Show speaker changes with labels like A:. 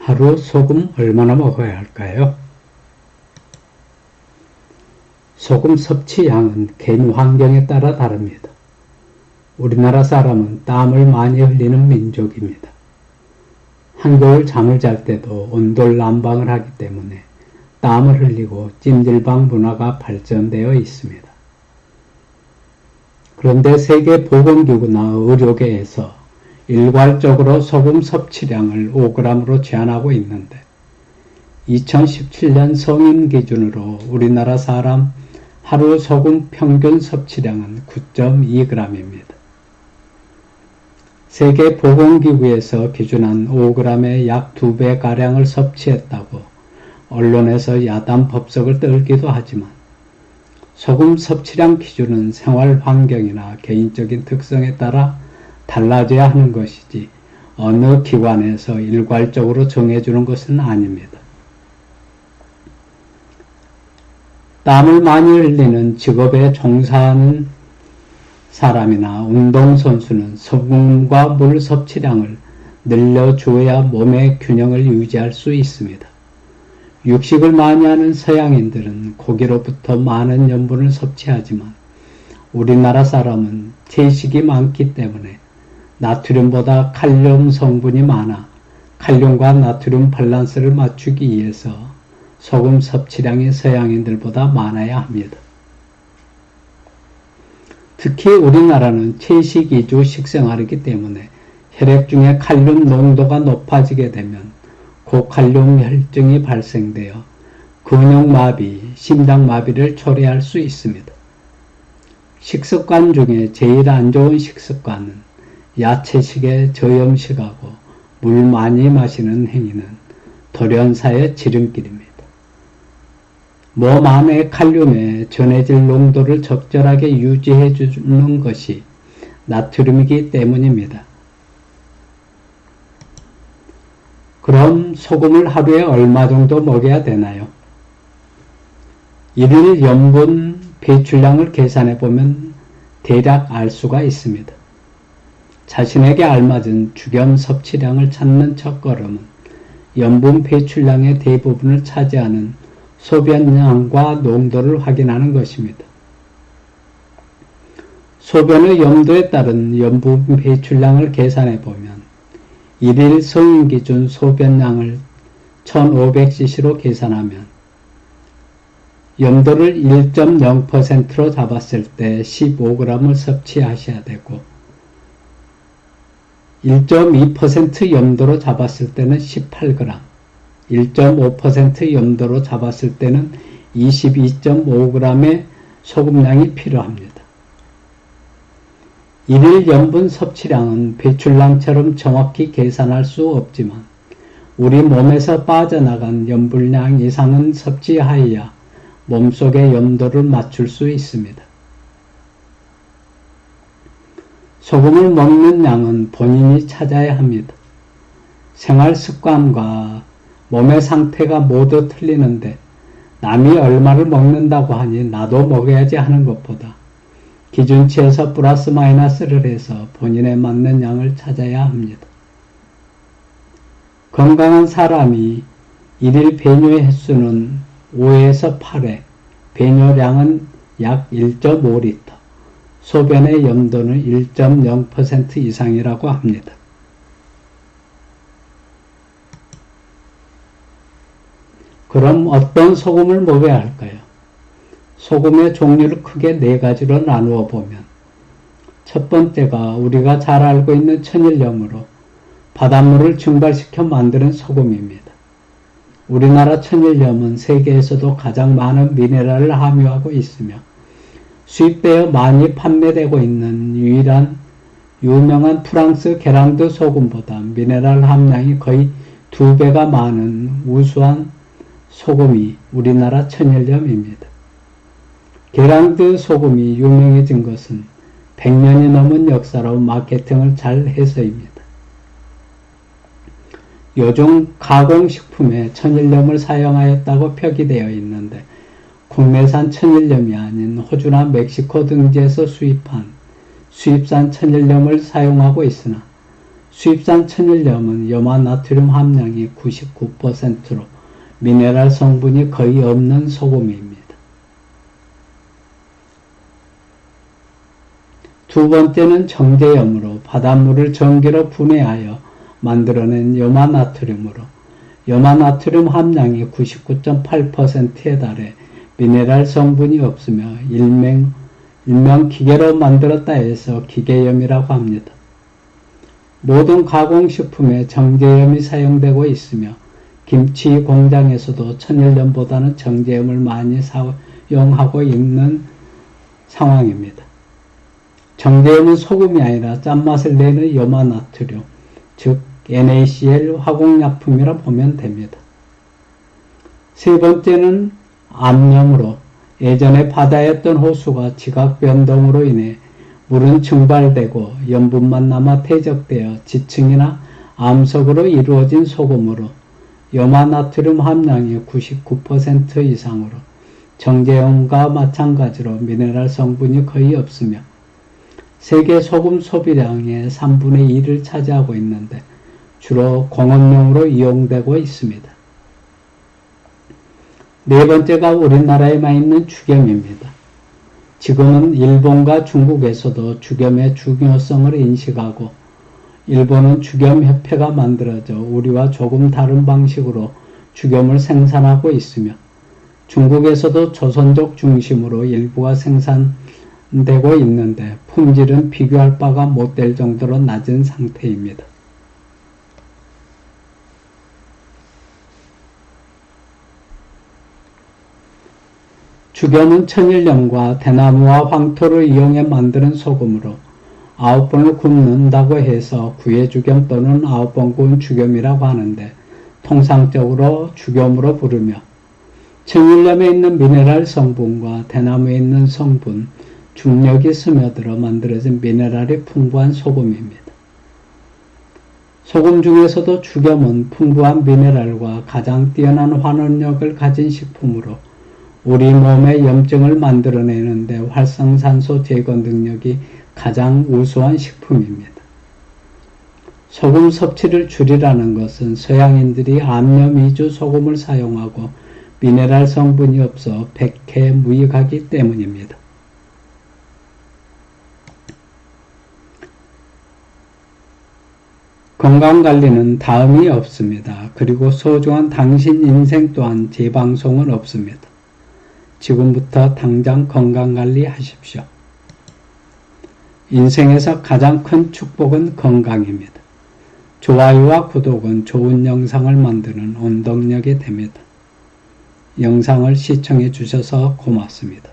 A: 하루 소금 얼마나 먹어야 할까요? 소금 섭취량은 개인 환경에 따라 다릅니다. 우리나라 사람은 땀을 많이 흘리는 민족입니다. 한겨울 잠을 잘 때도 온돌 난방을 하기 때문에 땀을 흘리고 찜질방 문화가 발전되어 있습니다. 그런데 세계보건기구나 의료계에서 일괄적으로 소금 섭취량을 5g으로 제한하고 있는데 2017년 성인 기준으로 우리나라 사람 하루 소금 평균 섭취량은 9.2g입니다. 세계보건기구에서 기준한 5g의 약 2배가량을 섭취했다고 언론에서 야단 법석을 떨기도 하지만 소금 섭취량 기준은 생활 환경이나 개인적인 특성에 따라 달라져야 하는 것이지 어느 기관에서 일괄적으로 정해주는 것은 아닙니다. 땀을 많이 흘리는 직업에 종사하는 사람이나 운동선수는 소금과 물 섭취량을 늘려주어야 몸의 균형을 유지할 수 있습니다. 육식을 많이 하는 서양인들은 고기로부터 많은 염분을 섭취하지만 우리나라 사람은 채식이 많기 때문에 나트륨보다 칼륨 성분이 많아 칼륨과 나트륨 밸런스를 맞추기 위해서 소금 섭취량이 서양인들보다 많아야 합니다. 특히 우리나라는 채식 위주 식생활이기 때문에 혈액 중에 칼륨 농도가 높아지게 되면 고칼륨 혈증이 발생되어 근육마비, 심장마비를 초래할 수 있습니다. 식습관 중에 제일 안 좋은 식습관은 야채식에 저염식하고 물 많이 마시는 행위는 돌연사의 지름길입니다. 몸 안의 칼륨의 전해질 농도를 적절하게 유지해 주는 것이 나트륨이기 때문입니다. 그럼 소금을 하루에 얼마 정도 먹여야 되나요? 1일 염분 배출량을 계산해 보면 대략 알 수가 있습니다. 자신에게 알맞은 주겸 섭취량을 찾는 첫걸음은 염분 배출량의 대부분을 차지하는 소변량과 농도를 확인하는 것입니다. 소변의 염도에 따른 염분 배출량을 계산해 보면 1일 성인 기준 소변량을 1500cc로 계산하면 염도를 1.0%로 잡았을 때 15g을 섭취하셔야 되고 1.2% 염도로 잡았을 때는 18g, 1.5% 염도로 잡았을 때는 22.5g의 소금량이 필요합니다. 1일 염분 섭취량은 배출량처럼 정확히 계산할 수 없지만 우리 몸에서 빠져나간 염분량 이상은 섭취하여야 몸속의 염도를 맞출 수 있습니다. 소금을 먹는 양은 본인이 찾아야 합니다. 생활 습관과 몸의 상태가 모두 틀리는데 남이 얼마를 먹는다고 하니 나도 먹어야지 하는 것보다 기준치에서 플러스 마이너스를 해서 본인에 맞는 양을 찾아야 합니다. 건강한 사람이 1일 배뇨의 횟수는 5에서 8회, 배뇨량은 약 1.5L, 소변의 염도는 1.0% 이상이라고 합니다. 그럼 어떤 소금을 먹어야 할까요? 소금의 종류를 크게 4가지로 나누어 보면 첫 번째가 우리가 잘 알고 있는 천일염으로 바닷물을 증발시켜 만드는 소금입니다. 우리나라 천일염은 세계에서도 가장 많은 미네랄을 함유하고 있으며 수입되어 많이 판매되고 있는 유명한 프랑스 게랑드 소금보다 미네랄 함량이 거의 2배가 많은 우수한 소금이 우리나라 천일염입니다. 게랑드 소금이 유명해진 것은 100년이 넘은 역사로 마케팅을 잘 해서입니다. 요즘 가공식품에 천일염을 사용하였다고 표기되어 있는데 국내산 천일염이 아닌 호주나 멕시코 등지에서 수입한 수입산 천일염을 사용하고 있으나 수입산 천일염은 염화 나트륨 함량이 99%로 미네랄 성분이 거의 없는 소금입니다. 두 번째는 정제염으로 바닷물을 전기로 분해하여 만들어낸 염화 나트륨으로 염화 나트륨 함량이 99.8%에 달해 미네랄 성분이 없으며 일명 기계로 만들었다 해서 기계염이라고 합니다. 모든 가공식품에 정제염이 사용되고 있으며 김치 공장에서도 천일염보다는 정제염을 많이 사용하고 있는 상황입니다. 정제염은 소금이 아니라 짠맛을 내는 염화 나트륨, 즉 NaCl 화공약품이라 보면 됩니다. 세 번째는 암염으로 예전에 바다였던 호수가 지각 변동으로 인해 물은 증발되고 염분만 남아 퇴적되어 지층이나 암석으로 이루어진 소금으로 염화 나트륨 함량이 99% 이상으로 정제염과 마찬가지로 미네랄 성분이 거의 없으며 세계 소금 소비량의 3분의 2를 차지하고 있는데 주로 공업용으로 이용되고 있습니다. 네 번째가 우리나라에만 있는 죽염입니다. 지금은 일본과 중국에서도 죽염의 중요성을 인식하고 일본은 죽염협회가 만들어져 우리와 조금 다른 방식으로 죽염을 생산하고 있으며 중국에서도 조선족 중심으로 일부가 생산되고 있는데 품질은 비교할 바가 못될 정도로 낮은 상태입니다. 죽염은 천일염과 대나무와 황토를 이용해 만드는 소금으로 9번을 굽는다고 해서 구해죽염 또는 9번 구운 죽염이라고 하는데 통상적으로 죽염으로 부르며 천일염에 있는 미네랄 성분과 대나무에 있는 성분, 중력이 스며들어 만들어진 미네랄이 풍부한 소금입니다. 소금 중에서도 죽염은 풍부한 미네랄과 가장 뛰어난 환원력을 가진 식품으로 우리 몸의 염증을 만들어내는데 활성산소 제거 능력이 가장 우수한 식품입니다. 소금 섭취를 줄이라는 것은 서양인들이 암염 위주 소금을 사용하고 미네랄 성분이 없어 백해무익하기 때문입니다. 건강관리는 다음이 없습니다. 그리고 소중한 당신 인생 또한 재방송은 없습니다. 지금부터 당장 건강관리 하십시오. 인생에서 가장 큰 축복은 건강입니다. 좋아요와 구독은 좋은 영상을 만드는 원동력이 됩니다. 영상을 시청해 주셔서 고맙습니다.